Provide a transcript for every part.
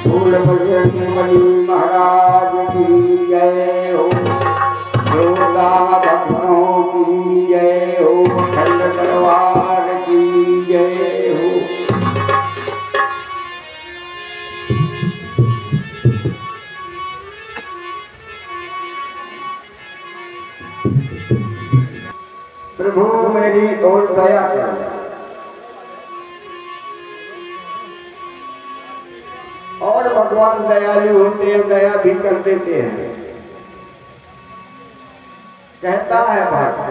फूल बजरंगबली महाराज की जय हो। योगा भक्तों की जय हो। खंड तलवार की जय हो। प्रभु मेरी ओर दया कर। और भगवान दयालु होते हैं, दया भी कर देते हैं। कहता है भक्त,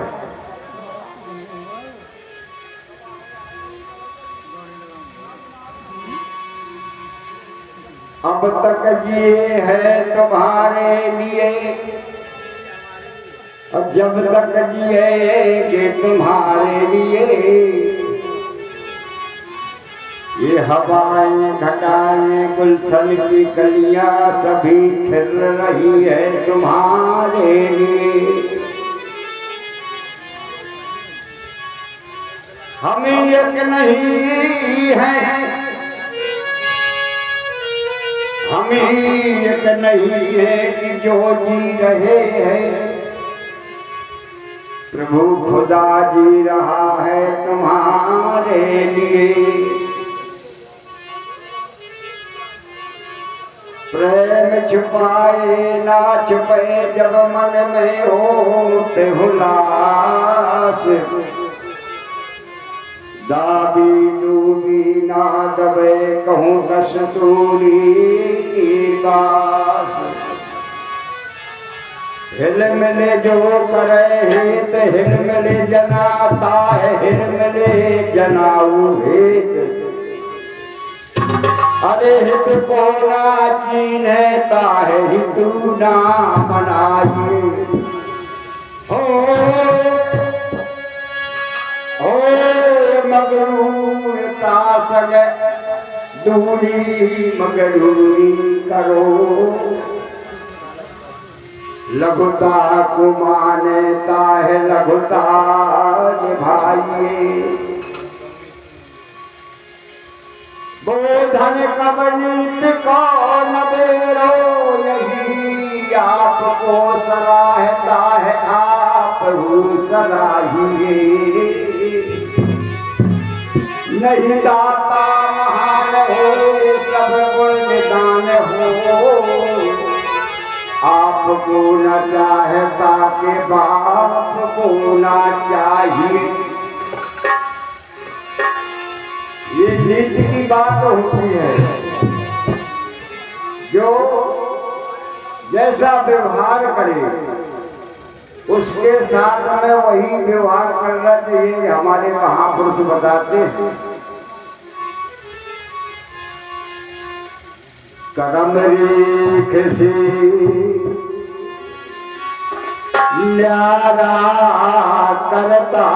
अब तक जिए हैं तुम्हारे लिए, अब जब तक जिएंगे तुम्हारे लिए। ये हवाएं घटाएं गुलशन की कलियां सभी खिल रही है तुम्हारे लिए। हम एक नहीं है, हम एक नहीं है कि जो जी रहे हैं। प्रभु खुदा जी रहा है तुम्हारे लिए। प्रेम छुपाए ना छुपे जब मन में होते हुलास। दाबी डूबी ना दबे कहूँ कस्तूरी की बात। हिल मिले जो करे हित हिल मिले जनाता है, हिल मिले जनाऊ हित। अरे हित को ना चीन्हता है हितू ना मनाइए। ओ मगरूर का सग दूरी मगरूरी करो। लघुता को मानता है लघुता निभाइए। बोधन कवनीत को न बेरो, यही आपको सराहता है आप सराहिए। नहीं दाता महान हो सब गुण निदान हो। आपको न चाहता के बाप को न चाहिए। ये नीति की बात होती है। जो जैसा व्यवहार करे उसके साथ में वही व्यवहार करना चाहिए, हमारे महापुरुष बताते हैं। कर्म रेख से न्यारा करता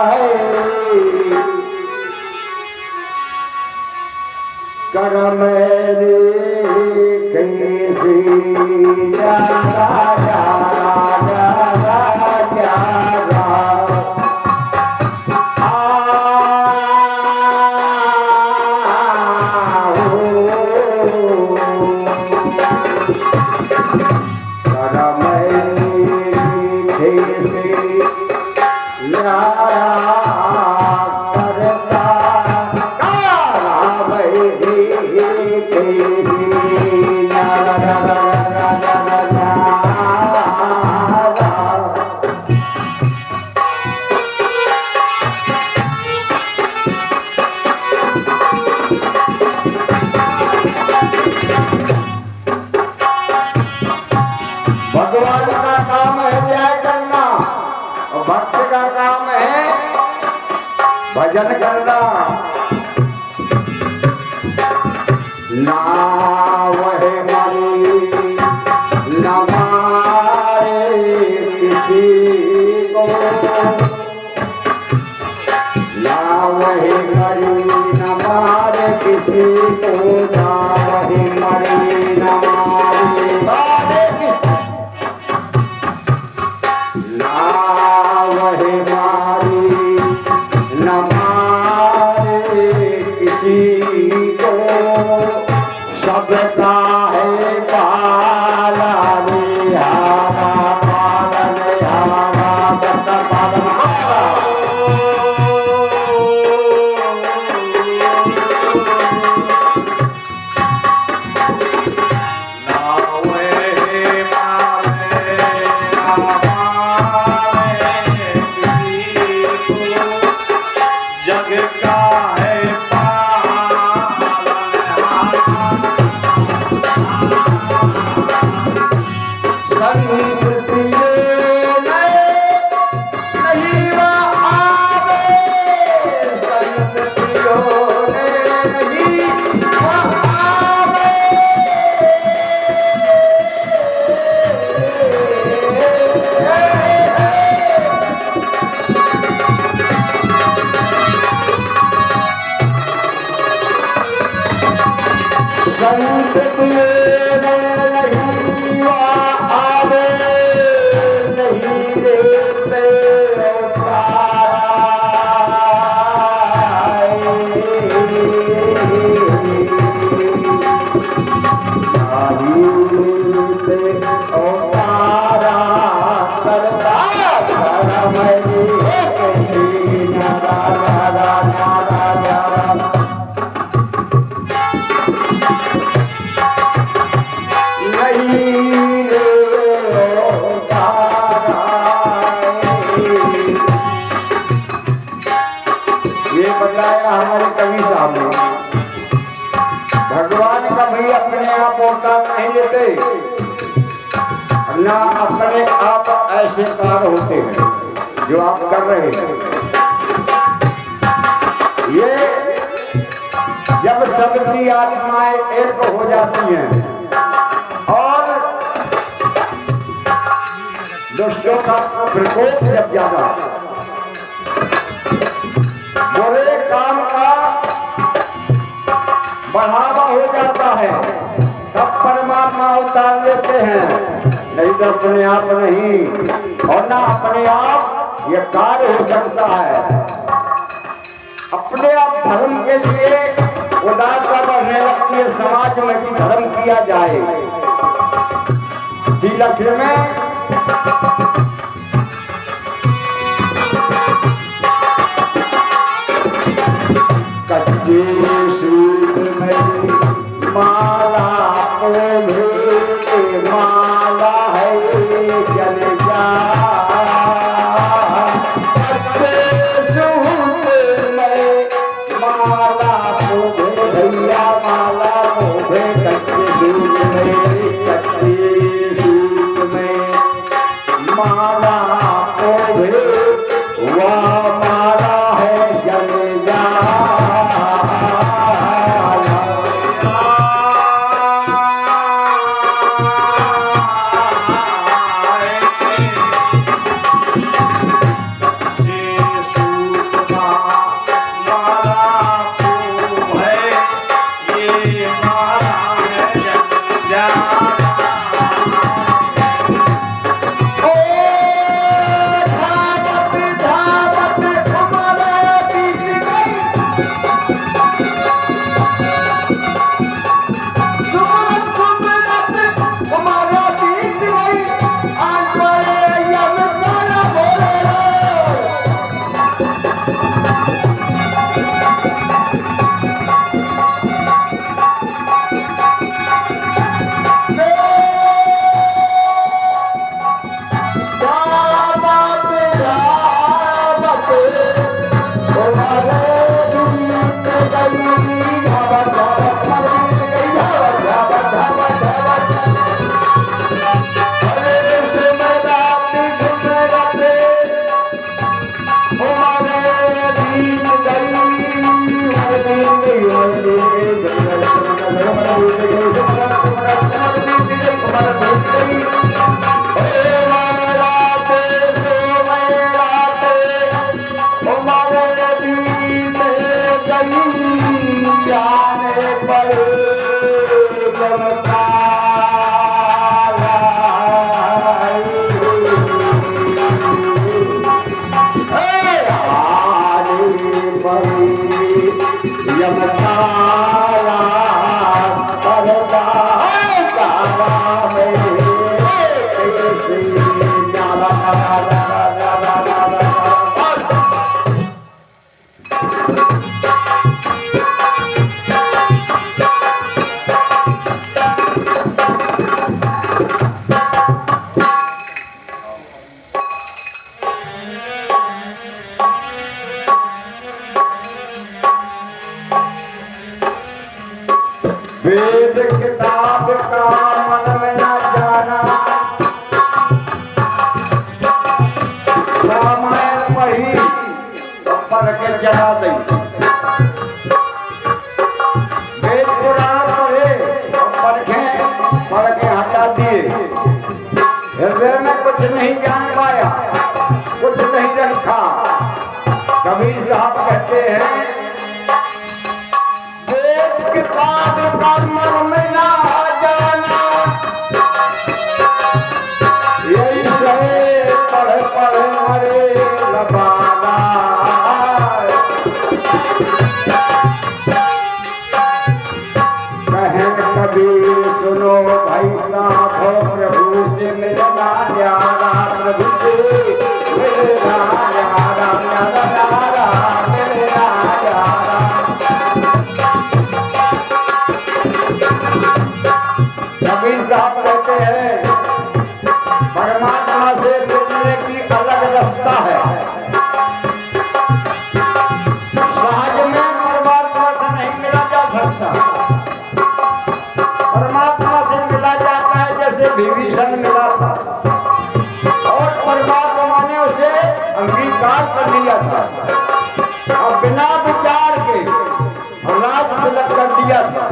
है। कर्म रेख से न्यारा भगवान का काम है न्याय करना और भक्त का काम है भजन करना। ना वह मरी न मारे किसी को, ना वह मरी न मारे किसी को, ना वह मरी न मारे न मारे किसी को। जग का है पाला रे हवा पालन हवा दत्त पालन हमारे कवि साहब ने भगवान का भी अपने आप अवतार नहीं लेते, ना अपने आप ऐसे कार्य होते हैं जो आप कर रहे हैं। ये जब सबकी आत्माएं एक हो जाती हैं और दुष्टों का प्रकोप जब ज्यादा बुरे काम का बढ़ावा हो जाता है तब परमात्मा अवतार लेते हैं, नहीं तो अपने आप नहीं। और ना अपने आप ये कार्य हो सकता है। अपने आप धर्म के लिए उदारता बढ़ने लगती है, समाज में भी धर्म किया जाए। इसी लक्ष्य में कच्चे सूत में माला माला है जल जा। कच्चे सूत में माला भैया माला कच्चे सूत में माला वह माला है जल जा। यमतारा वेद किताब का मन में न जाना, रामायण पढ़ी तो पढ़ के चढ़ा दी, वेद पुराण पढ़े तो पढ़ के हटा दिए। हृदय में कुछ नहीं जान पाया, कुछ नहीं रखा। कबीर साहब कहते हैं वेद किताब का मन में ना जाना, यही से पढ़ पढ़ मरे लबाना। कहें कबीर सुनो भाई साहब, प्रभु से मिलना यारा, प्रभु से मिलना यारा, मिलना यारा। कबीर साहब कहते हैं परमात्मा से मिलने की अलग रास्ता है। सहज में परमात्मा से नहीं मिला जा सकता। परमात्मा से मिला जाता है जैसे विभीषण मिला था, और परमात्मा ने उसे अंगीकार कर लिया था और बिना विचार के रात तिलक कर दिया था।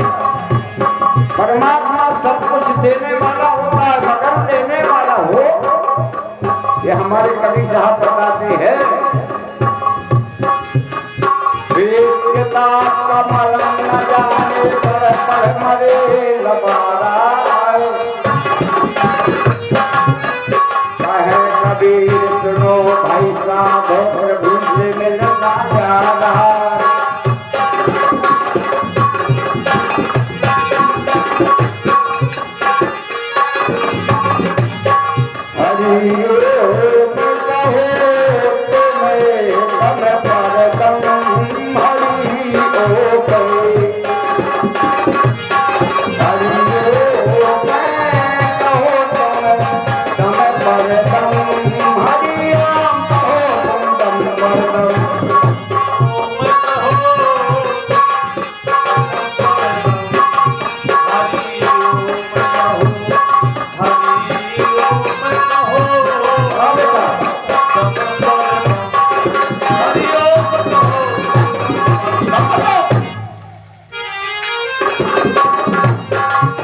परमात्मा सब कुछ देने वाला होता है, मगर देने वाला हो, ये हमारे कबीर साहब बताते हैं। वेद किताब का मलंग न जाने, पढ़ मरे लबारा। कहे कबीर सुनो भाई साहब, प्रभु से मिलना यारा।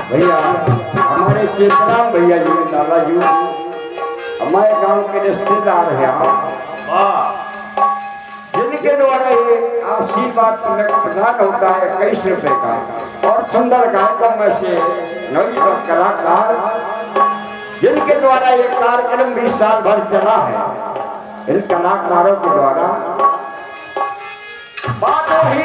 भैया हमारे चेतराम भैया जी ने लाला जी हमारे गांव के रिश्तेदार हैं, जिनके द्वारा ये आशीर्वाद प्रदान होता है 21 रुपए का। और सुंदर गायकों में से नवयुवक कलाकार, जिनके द्वारा ये कार्यक्रम 20 साल भर चला है, इन कलाकारों के द्वारा बातों ही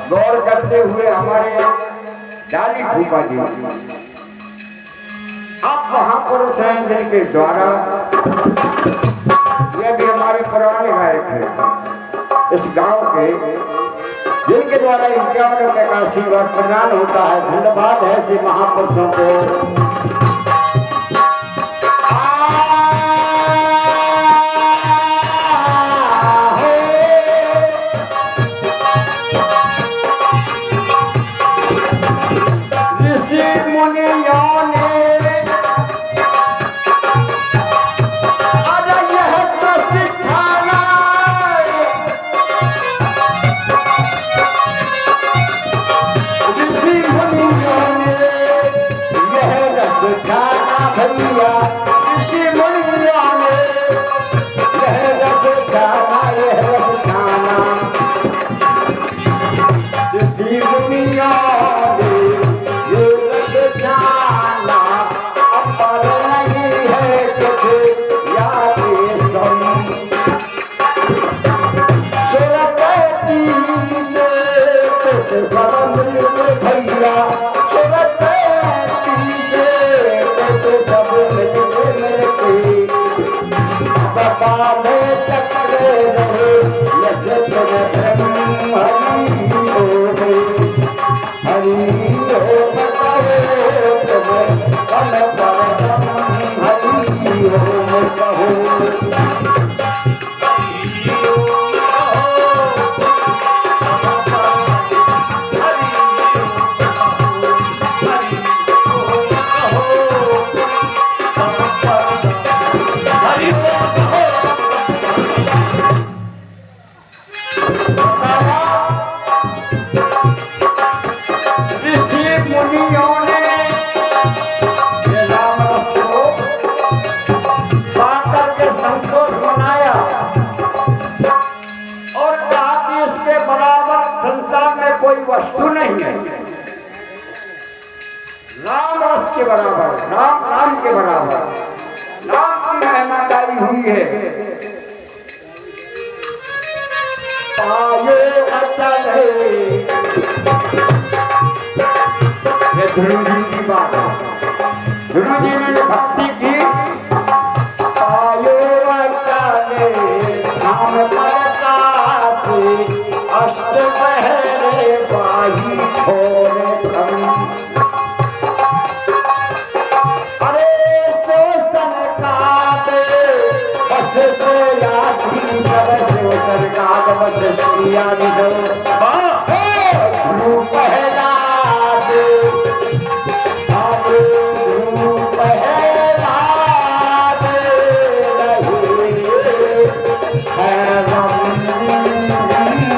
गौर करते हुए हमारे डाली भूपा जी आप महापुरुष हैं, जिनके द्वारा ये भी हमारे पुराने गायक हैं इस गांव के, जिनके द्वारा 51 रुपए का आशीर्वाद प्रदान होता है। धन्यवाद है ऐसे महापुरुषों को। चले। ये ध्रुव जी की बात है। ध्रुव जी ने भक्ति की। आयो चले धाम परकासी, अष्ट पहरे बाही छोड़े हम। अरे शोषण काटे बस से यादी कर, शोषण काट बस यादी कर। ध्रुव पहला दे, ध्रुव पहला दे रही है रम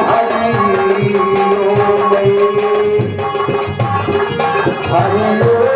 हरि ओम हरि ओम।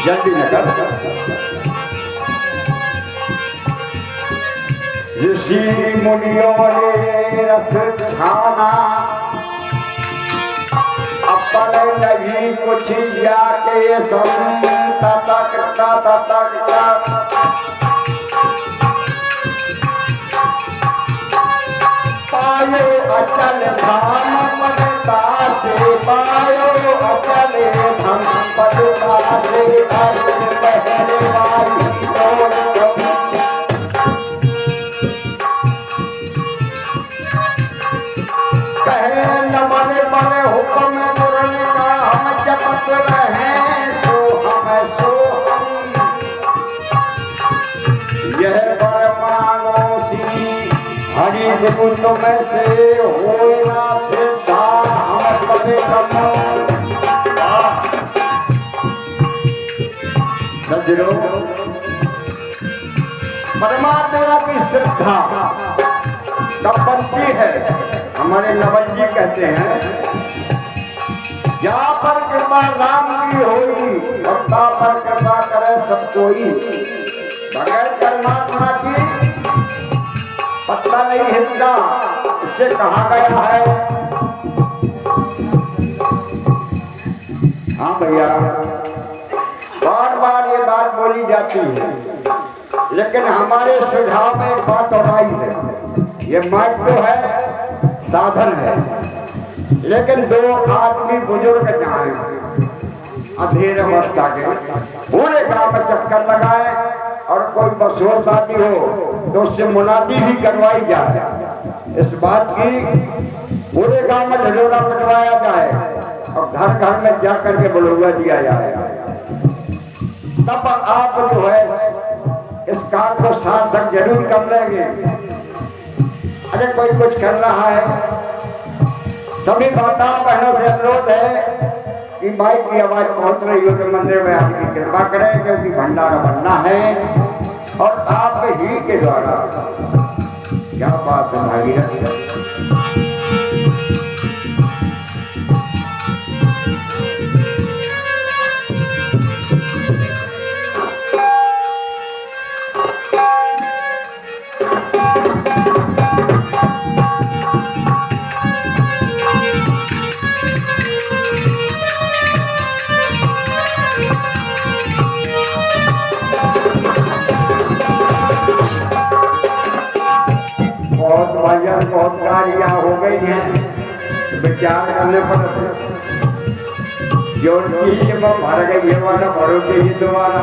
जल्दी नगर ऋषि मुनियों ने रथ खाना, अपने नहीं कुछ जाके ततक पायो अचल धाम पदता से, पायो अचल धाम पदता से, अर्थ पहले वाली कहे नमन पर हुक्म मुरन का, हम जपत रहे सो हम यह वर मांगो सी, हरि गुरु तुम से होए ना सिद्धा, हम पदे सज्जनों, परमात्मा की श्रद्धा कब बनती है? हमारे नवल जी कहते हैं, जहाँ पर कृपा राम की होगी, भक्ता पर कृपा करे सब कोई। बगैर परमात्मा की पत्ता नहीं हिलता, इससे कहा गया है। हाँ भैया, बार बार ये बात बोली जाती है, लेकिन हमारे सुझाव में एक बात और आई है। ये माइक तो है, साधन है, लेकिन दो आदमी बुजुर्ग जाए अधेर अवस्था के, पूरे गांव में चक्कर लगाए और कोई बसोर शादी हो तो उससे मुनादी भी करवाई जाए। इस बात की पूरे गांव में ढिढोरा पिटवाया जाए और घर घर में जाकर के बुलवा दिया जाए। तब आप जो है इस काम को सार्थक जरूर कर लेंगे। अरे कोई कुछ कर रहा है, सभी माताओं बहनों से अनुरोध है कि माइक की आवाज पहुंच रही हो तो मंदिर में आपकी कृपा करें, क्योंकि भंडारा बनना है और आप ही के द्वारा। क्या बात है भागीरथ। बहुत कार्य हो गई हैं, विचार करने पर जो चीज भर गई ये वाला भरोसे ही दोबारा।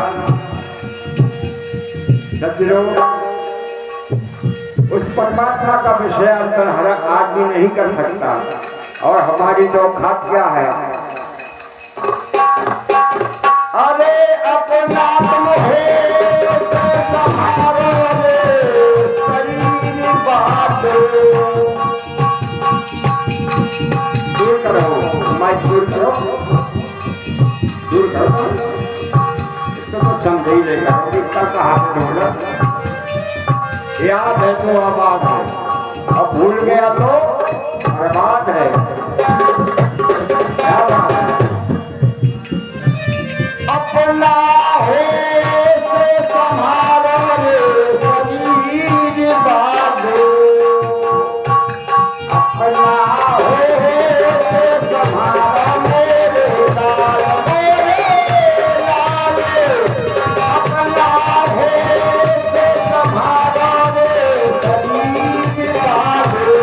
सज्जनों, उस परमात्मा का विषय अंतर हर आदमी नहीं कर सकता, और हमारी तो औकात क्या है? अरे अपना दूर करो, माइक दूर करो, दूर करो, इसको तो समझ ही लेगा। हाथ ढोलक, याद है तो आबाद है, अब भूल गया तो बर्बाद है। क्या बात है? अपना है से संभालो रे शरीर बांधो, अपना है से संभालो मेरे लाल मेरे लाल, अपना है से संभालो रे शरीर बांधो,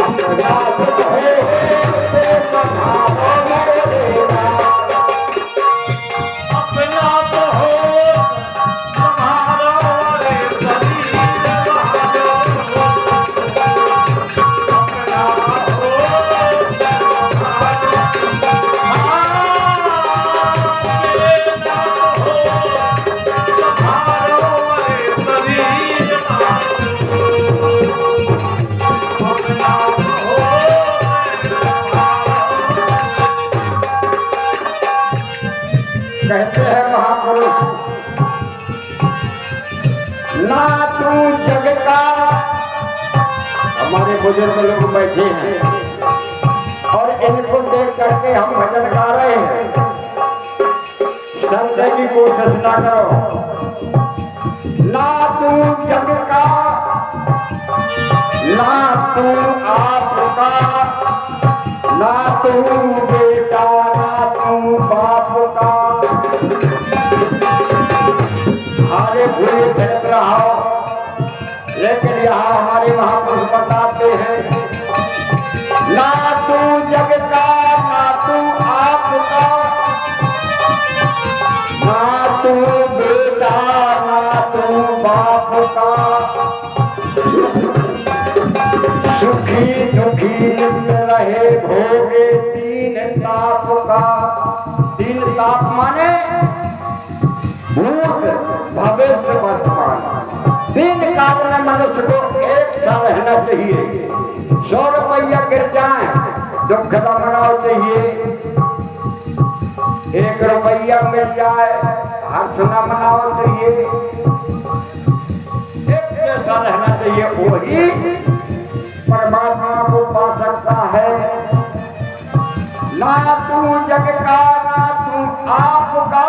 अपना है से संभालो मेरे लाल। कहते हैं महापुरुष, ना तू जग का, हमारे बुजुर्ग लोग बैठे हैं और इनको देख करके हम भजन गा रहे हैं। समझने की कोशिश ना करो। ना तू जग का, ना तू आप का, ना तू बेटा ना तू बाप का, हारे भूले फिरत रहो। लेकिन यहाँ हमारे महापुरुष बताते हैं, ना तू जग का, ना तू आप का, ना तू बेटा ना तू बाप का, सुखी दुखी नित्य रहे भोगे तीन ताप का। तीन ताप माने भूत भविष्य वर्तमान। तीन काल में मनुष्य को एक सा रहना चाहिए। 100 रुपया गिर जाए दुख का मनाव चाहिए, 1 रुपया मिल जाए हर्ष न मनाव चाहिए। एक जैसा रहना चाहिए, वही परमात्मा को पा सकता है। ना तू जग का ना तू आप का,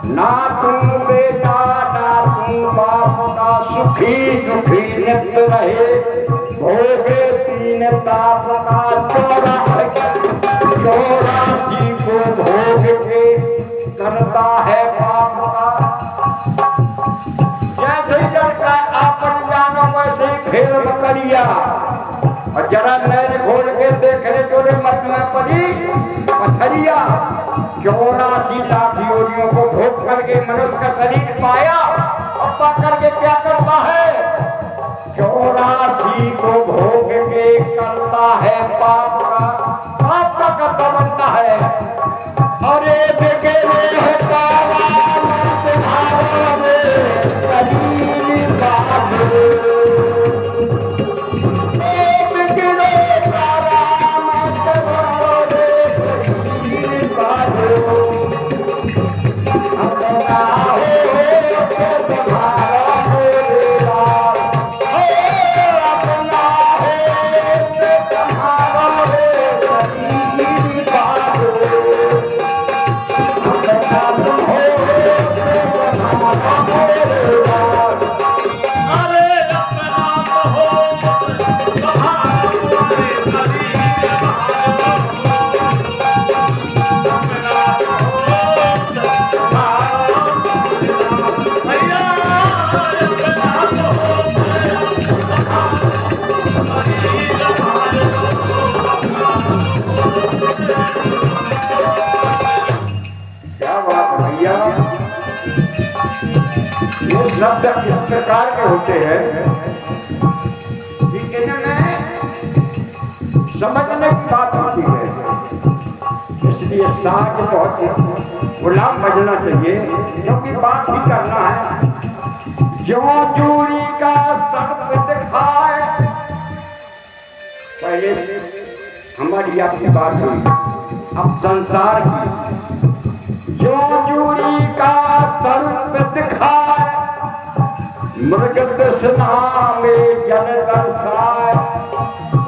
ना तू बेटा ना तू बाप का, सुखी दुखी नित्य रहे भोगे तीन ताप का। 84 को भोग के करता है पाप का। जैसे जड़ता आपन जानो वैसे खेल बकरिया, और जरा नैन खोल के देखने चोरे मत में पड़ी पथरिया। 84 लाख योनियों को भोग करके मनुष्य का शरीर पाया, और पा करके क्या करता है? 84 को भोग के करता है पाप का। पाप का कर्ता बनता है। अरे बेगे है तारा तुम्हारा में शरीर बांधो, शब्द इस प्रकार के होते हैं कि इनमें समझने की बात होती है। इसलिए साज बहुत गुलाम बजना चाहिए, क्योंकि बात ही करना है। जो चूड़ी का सर्प दिखाए, पहले हमारी आपकी बात हुई, अब संसार की। जो चूड़ी का सर्प मृग तृष्णा में जल बरसाए,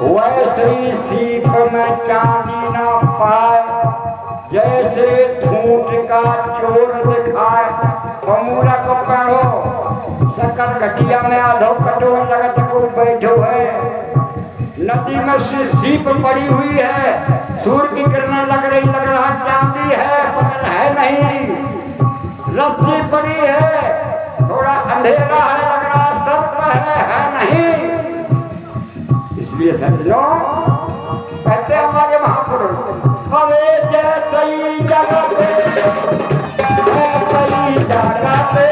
वैसे ही सीप में चांदी ना पाए। जैसे झूठ का चोर दिखाए, पमूला को पढ़ो सकल घटिया में आधो कटो लगत को बैठो है। नदी में सीप पड़ी हुई है, सूर्य की किरणें लग रहा चांदी है, पकड़ है नहीं। रस्सी पड़ी है, थोड़ा अंधेरा है, लग रहा सर्प है नहीं। इसलिए समझो, कहते हमारे महापुरुष, अरे जैसी जगह पे ऐसी जगह पे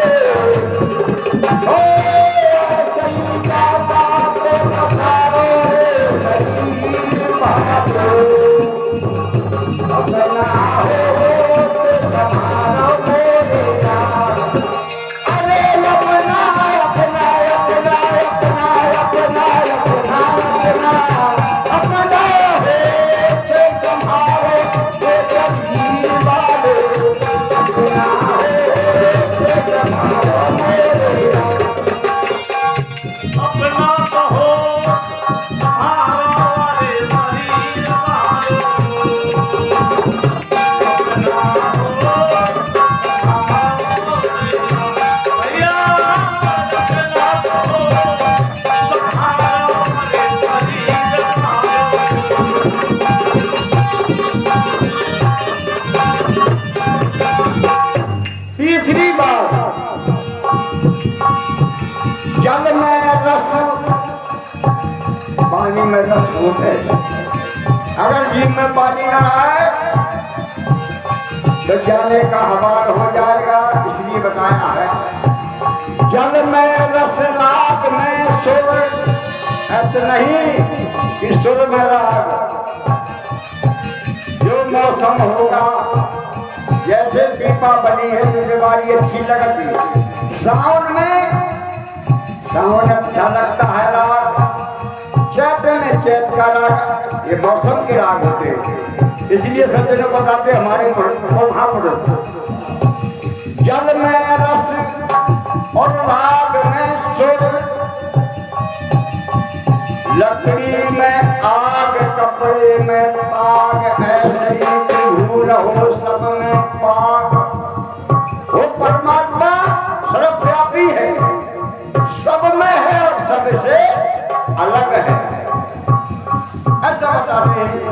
हो, ऐसी जगह पे पधारो सही बहादुर। अपना हो समारो मेरे नाम, अरे अपना अपना अपना अपना अपना अपना अपना अपना है से तुम्हारे से जगीर वाले, अपना है से तुम्हारो मेरे नाम। अपना कहो हमारे मरीज मारो, अपना हो भैया, अपना कहो हमारे मरीज मारो। तीसरी बात, जल में रस, पानी में रस होते। अगर जीव में पानी ना आए तो जाने का हवाल हो जाएगा, इसलिए बताया है। जल में रस, राग में सुर, ऐसे नहीं कि सुर में राग। जो मौसम होगा, जैसे पीपा बनी है तो बीमारी अच्छी लगती, सावन में सावन अच्छा लगता है राग, चैत में चैत का राग, ये मौसम के राग होते हैं। इसलिए सज्जनों बताते हमारे महापुरुष, जल में रस और राग में सुर, लकड़ी में आग, कपड़े में ताग, ऐसे ही भूल हो सब में पाग। वो परमात्मा सर्वव्यापी है, सब में है और सबसे अलग है, ऐसा बताते हैं।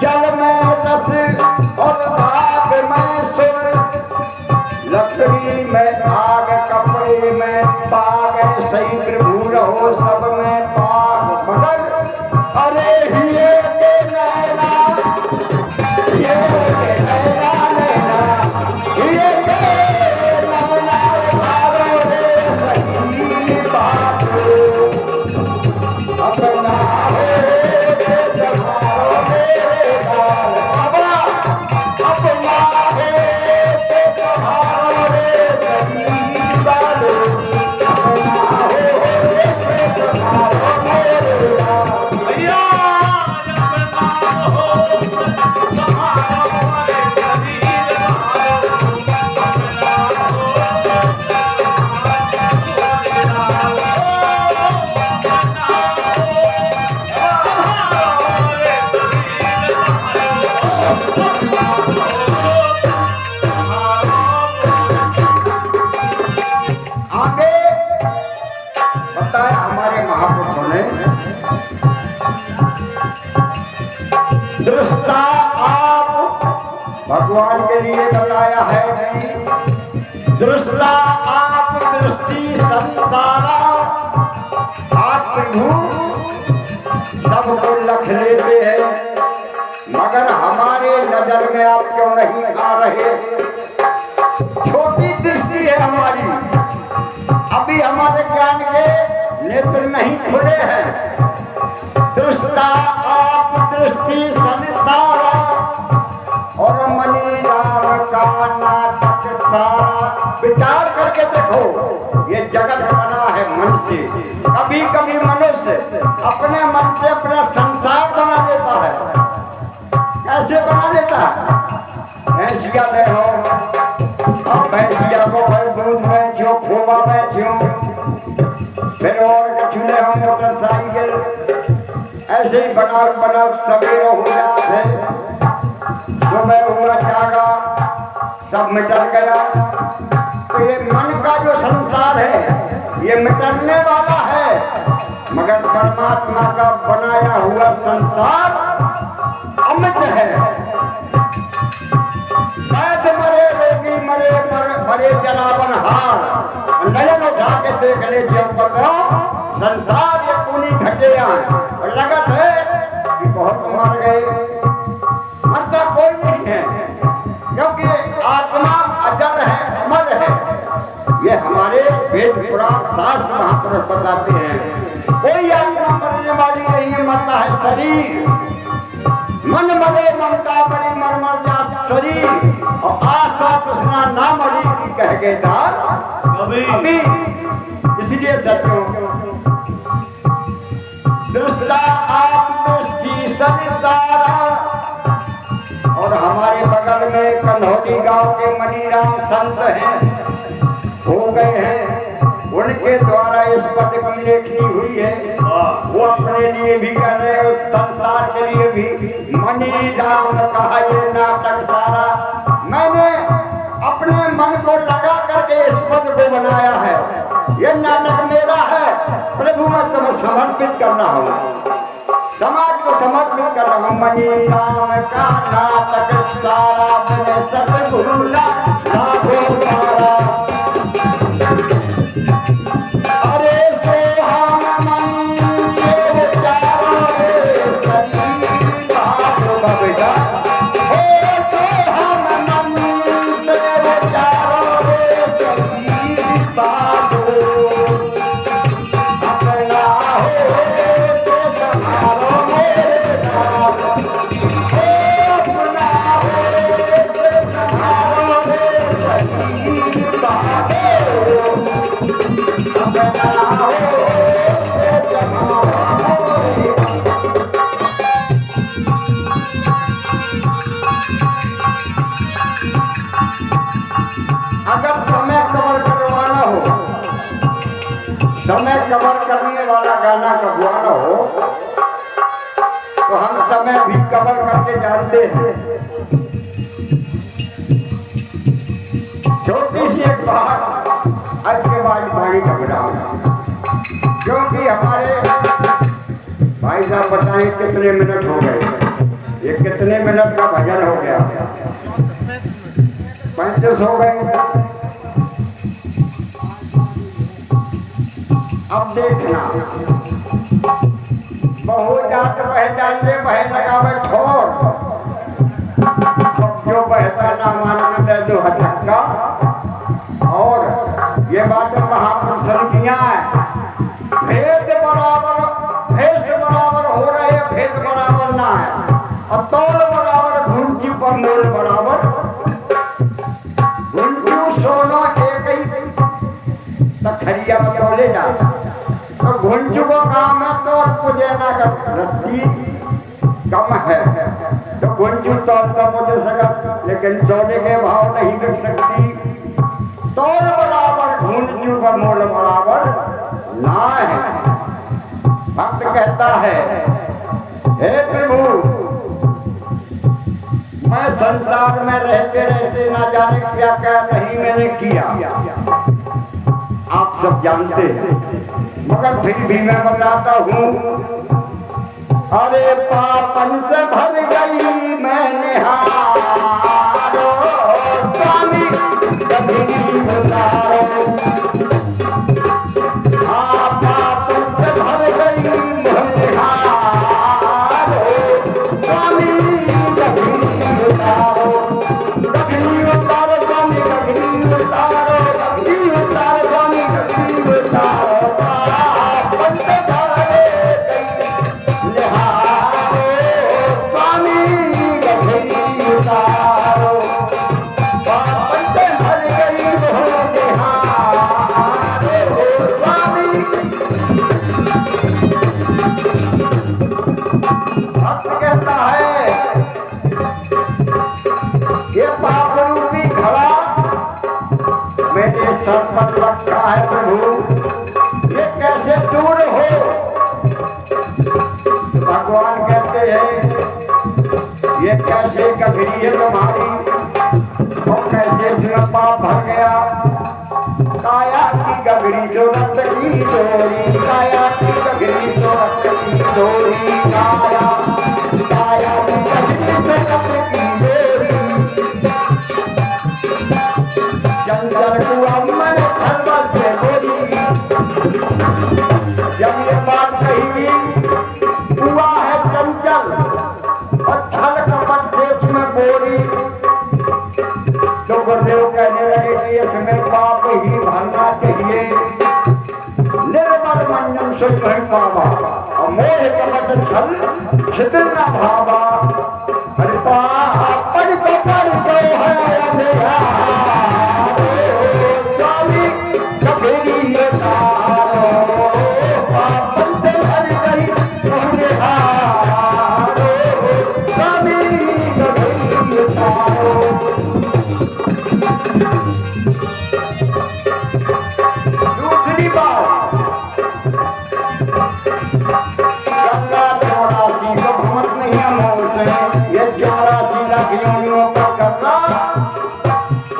जल में रस और आग में सुर, लकड़ी में आग, कपड़े में पाग, सही त्रिभुवन हो सब में पाग। मगर अरे ये के नैना, ये के नैना नैना, ये के नैना भारो रे सही बात। अपना है तुम्हारो मेरे नाम, अपना है तुम्हारो रे सही बात। अपना है तुम्हारो मेरे नाम, भैया अपना हो तुम्हारो रे सही आगे बताया हमारे महापुरुषों ने, दृष्टा आप भगवान के लिए बताया है नहीं। दृष्टा आप दृष्टि संसारा, आप सबको लख लेते हैं, मगर हमारे नजर में आप क्यों नहीं आ रहे? छोटी दृष्टि है हमारी, अभी हमारे ज्ञान के नेत्र नहीं खुले हैं। दृष्टा आप दृष्टि संसारा, और मनी राम का नाटक सारा। विचार करके देखो, ये जगत बना है मन से। कभी कभी मनुष्य अपने मन से अपना संसार बना लेता है। कैसे बना लेता है? भैंसिया ले हो, अब भैंसिया को दूध में जो खोवा में ऐसे ही बना बना सवेरे हो जाते, सुबह हुआ जागा सब मिटल गया। तो ये मन का जो संसार है ये मिटने वाला है, मगर परमात्मा का बनाया हुआ संसार अमिट है। शायद मरे रोगी मरे मरे जनावन हार, नयन उठा के देख ले जब पता संसार ये पूरी घटिया और लगत है कि बहुत मर गए। मतलब कोई नहीं है, क्योंकि आत्मा अजर है, अमर है। ये हमारे वेद पुराण शास्त्र महापुरुष बताते हैं। कोई आत्मा मरने वाली नहीं है, मरता है शरीर। मन मरे ममता बड़ी मर मर जा शरीर, और आशा तृष्णा ना मरी की कह गए अभी। इसलिए सत्यों दृष्टा आत्मदृष्टि सवितारा। और हमारे बगल में कन्हौली गांव के मनीराम संत हैं, हो गए हैं, उनके द्वारा इस पद की लेखनी हुई है। वो अपने लिए भी कर रहे हैं, उस संसार के लिए भी। मनीराम कहा ये नाटक सारा मैंने अपने मन को लगा करके इस पद को बनाया है। ये नाटक मेरा है, प्रभु मैं तुम्हें समर्पित कर रहा हूँ, समाज को समर्पित कर रहा हूँ। मनीराम का नाटक सारा मैंने सब भूला अरे तो हम मन के चारों बेटा हो, तो हम मन के चारों अपना हो तुम्हारो मेरा अपना अगर समय कवर करवाना हो, समय कवर करने वाला गाना कबुआना हो, तो हम समय भी कवर करके जानते हैं। छोटी सी एक बात आज के बाद पानी घबराओ, क्योंकि हमारे भाई साहब बताएं कितने मिनट हो गए, ये कितने मिनट का भजन हो गया? 35 हो गए। अब देखना, बहुत जात पहचान से बह लगावे ठोर, जो बहता ना मान दे दो हथक्का। और ये बात महापुरुष ने किया है, भेद बराबर हो रहे, भेद बराबर ना है, और तौल बराबर घुंची पर मोल बराबर। घुंचू सोना एक ही खरिया में तौले जा, तो घुंचू को काम है तो तुझे ना रस्सी कम है, तो घुंचू तौल तो मुझे सका, लेकिन तौले के भाव नहीं बिक सकती। तौल बराबर घुंचू का मोल बराबर ना है। भक्त कहता है, हे प्रभु मैं संसार में रहते रहते ना जाने क्या क्या नहीं मैंने किया, आप सब जानते हैं, मगर फिर भी मैं बताता हूँ। अरे पापन से भर गई मैंने हारो, स्वामी कभी नहीं उतारो। पापन से भर गई मैंने हारो, स्वामी कभी नहीं उतारो। कभी नहीं उतारो स्वामी, कभी नहीं उतारो, कभी नहीं उतारो स्वामी, कभी नहीं उतारो। पापन से भर कहता है ये पाप रूपी घड़ा मेरे सर पर रखा है प्रभु, ये कैसे दूर हो? भगवान कहते हैं ये कैसे गगरी है तुम्हारी और कैसे इसमें पाप भर गया। काया की गगरी जो रक्त की डोरी, काया की गगरी जो रक्त की डोरी, काया काया की गगरी जो रक्त की डोरी। जंजर हुआ मन खलबल से बोली, जब ये बात कही हुआ है चंचल और छल कपट से उसमें बोली, तो गुरुदेव कहने लगे कि इसमें पाप ही भरना चाहिए। निर्मल मंजन सुख नहीं पावा और मोह कपट छल छिद्र न भावा। अरे पापड़ पकड़ तो है अंधेरा, स्वामी कबीरी ये तारो, पापड़ से भर गई अंधेरा, स्वामी कबीरी ये तारो। दूसरी बात, गंगा 84 को घुमत नहीं है मोह से, ये 84 लाख योनियों का करना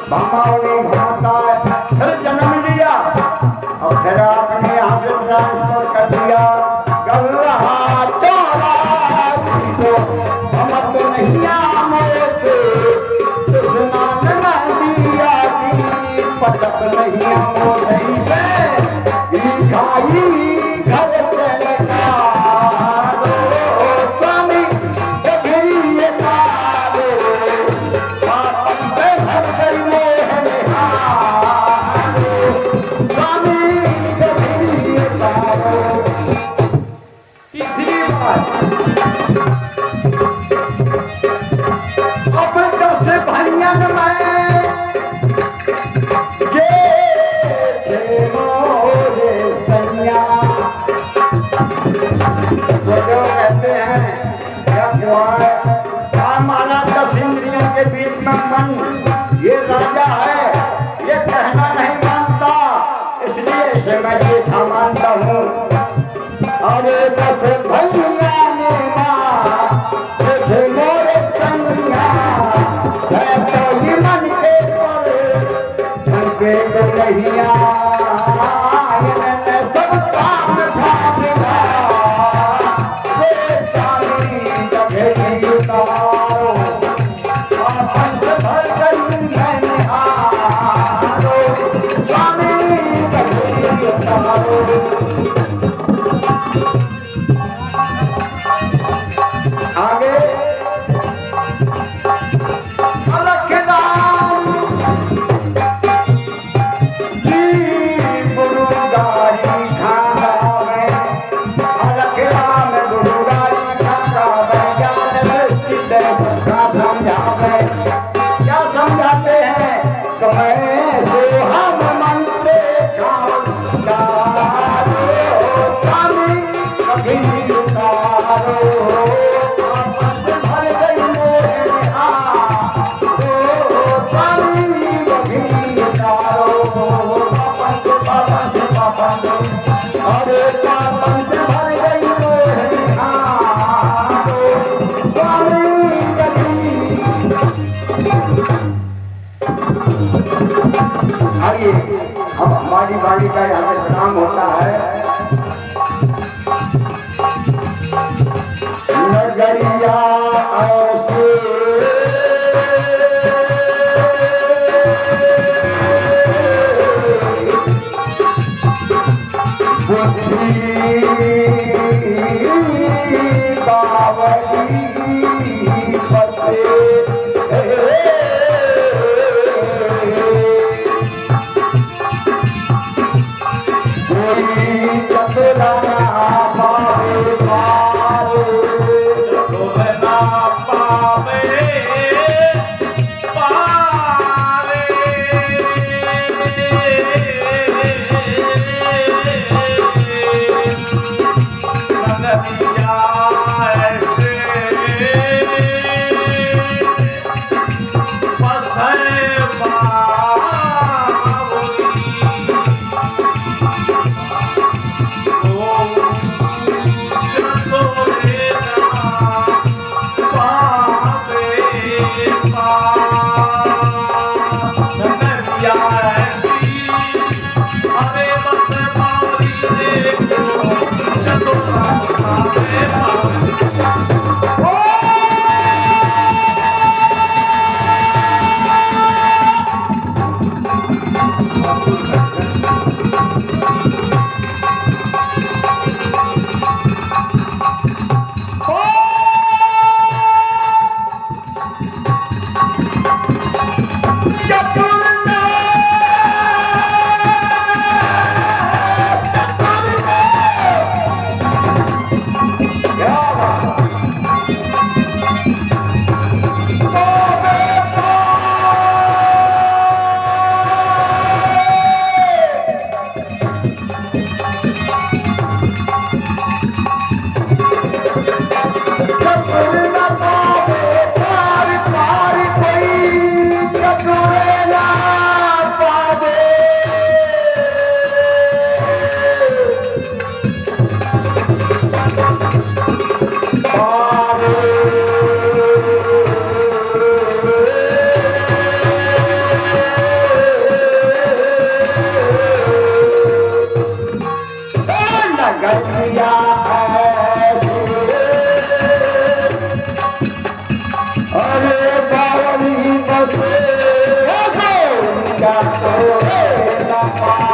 भामाओं ने घुमता है। फिर जन्म लिया और फिर आपने यहाँ से ट्रांसफर कर दिया। गंगा 84 को घुमत नहीं है मोह से, स्नान नहीं दिया की पटक नहीं है मोह से, भिखारी घर चले का स्वामी कबीरी ये तारो, पापन पे भर गई मोहनिहारो, स्वामी कबीरी ये तारो। तीसरी बात, अब 10 भैयन में ये मोरे सैया, तो जो कहते हैं क्या हुआ है, हमारा 10 इंद्रियों के बीच में मन ये राजा है, ये कहना नहीं मानता, इसलिए इसे मैं ये मानता हूँ। अरे 10 भैया ने जैसे मोरे सैया, तो ही मन के पर को नहिया सब काम था तारो, पंच भर गई मैंहारो, स्वामी कबीरी तारो। आगे अलख राम जी गुरु गारी खावे, अलख राम गुरु गारी खावे, ज्ञान दृष्टि से समझावे। क्या समझाते हैं? तो मैं जो हम मन से तारो, स्वामी कबीरी तारो, भर गई स्वामी कबीरी तारो, अरे पापन से भर गई स्वामी कबीरी। आइए अब हमारी बाड़ी का यहाँ पे प्रणाम होता है। नगरिया ऐसे बुद्धि बावली बसे, कोई चतरा पावे पावे, चतरा पावे पावे, नदिया ऐसे बसे बावली, गलिया है अरे बावली बसे क्या तो